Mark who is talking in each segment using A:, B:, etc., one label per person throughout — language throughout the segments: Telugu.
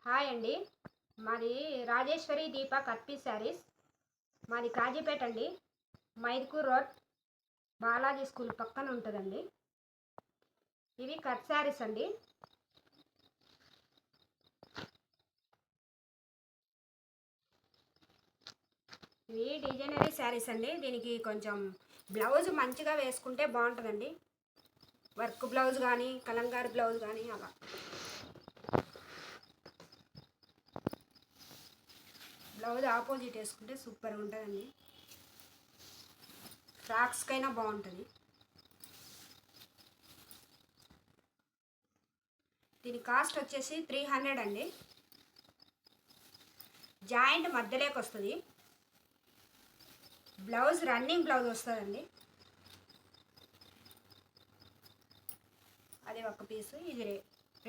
A: హాయ్ అండి. మాది రాజేశ్వరి దీప కట్ పీస్ శారీస్. మాది కాజీపేట అండి. మైదుకూర్ రోడ్, బాలాజీ స్కూల్ పక్కన ఉంటుందండి. ఇవి కట్ శారీస్ అండి. ఇవి డిజైనరీ శారీస్ అండి. దీనికి కొంచెం బ్లౌజ్ మంచిగా వేసుకుంటే బాగుంటుందండి. వర్క్ బ్లౌజ్ కానీ, కలంకారీ బ్లౌజ్ కానీ అలా. బ్లౌజ్ ఆపోజిట్ వేసుకుంటే సూపర్గా ఉంటుందండి. ఫ్రాక్స్కైనా బాగుంటుంది. దీని కాస్ట్ వచ్చేసి 300 అండి. జాయింట్ మధ్యలోకి వస్తుంది. బ్లౌజ్ రన్నింగ్ బ్లౌజ్ వస్తుందండి. అది ఒక పీసు, ఇది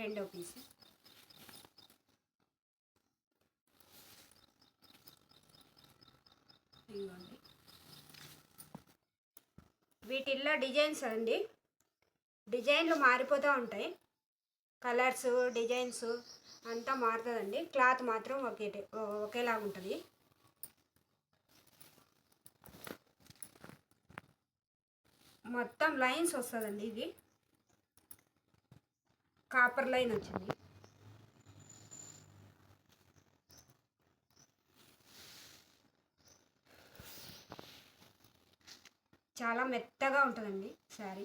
A: రెండో పీసు. ఇవ్వండి. వీటిల్లో డిజైన్స్ అండి. డిజైన్లు మారిపోతూ ఉంటాయి. కలర్స్, డిజైన్స్ అంతా మారుతుందండి. క్లాత్ మాత్రం ఒకేలాగా ఉంటుంది. మొత్తం లైన్స్ వస్తుందండి. ఇది కాపర్ లైన్ వచ్చింది. చాలా మెత్తగా ఉంటుందండి శారీ.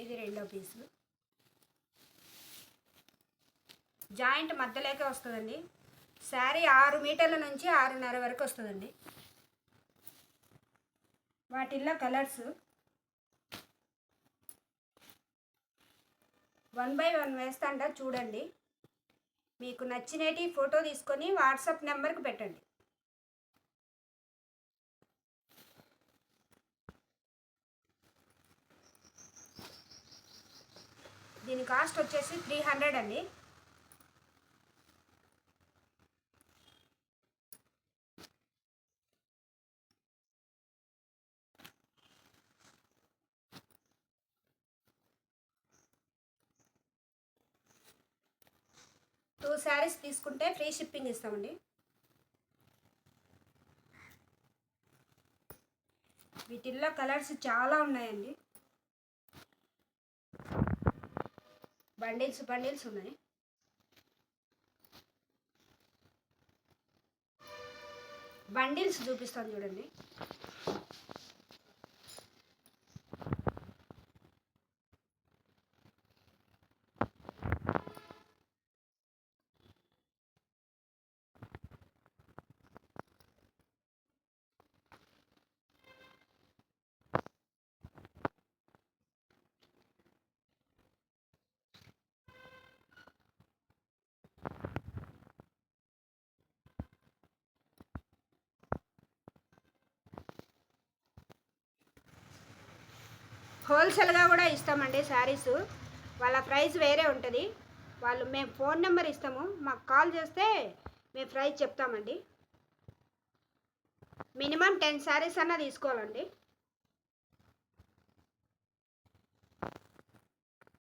A: ఇది రెండో పీసు. జాయింట్ మధ్యలోకే వస్తుందండి. శారీ 6 మీటర్ల నుంచి 6.5 వరకు వస్తుందండి. వాటిల్లో కలర్స్ 1 by 1 వేస్తాంట, చూడండి. మీకు నచ్చినటి ఫోటో తీసుకొని వాట్సాప్ నెంబర్కి పెట్టండి. దీని కాస్ట్ వచ్చేసి 300 అండి. టూ శారీస్ తీసుకుంటే ఫ్రీ షిప్పింగ్ ఇస్తామండి. వీటిల్లో కలర్స్ చాలా ఉన్నాయండి. బండిల్స్ ఉన్నాయి. బండిల్స్ చూపిస్తాను చూడండి. హోల్సేల్గా కూడా ఇస్తామండి శారీస్. వాళ్ళ ప్రైస్ వేరే ఉంటుంది. మేము ఫోన్ నెంబర్ ఇస్తాము, మాకు కాల్ చేస్తే మేము ప్రైస్ చెప్తామండి. మినిమం 10 శారీస్ అన్నా తీసుకోవాలండి.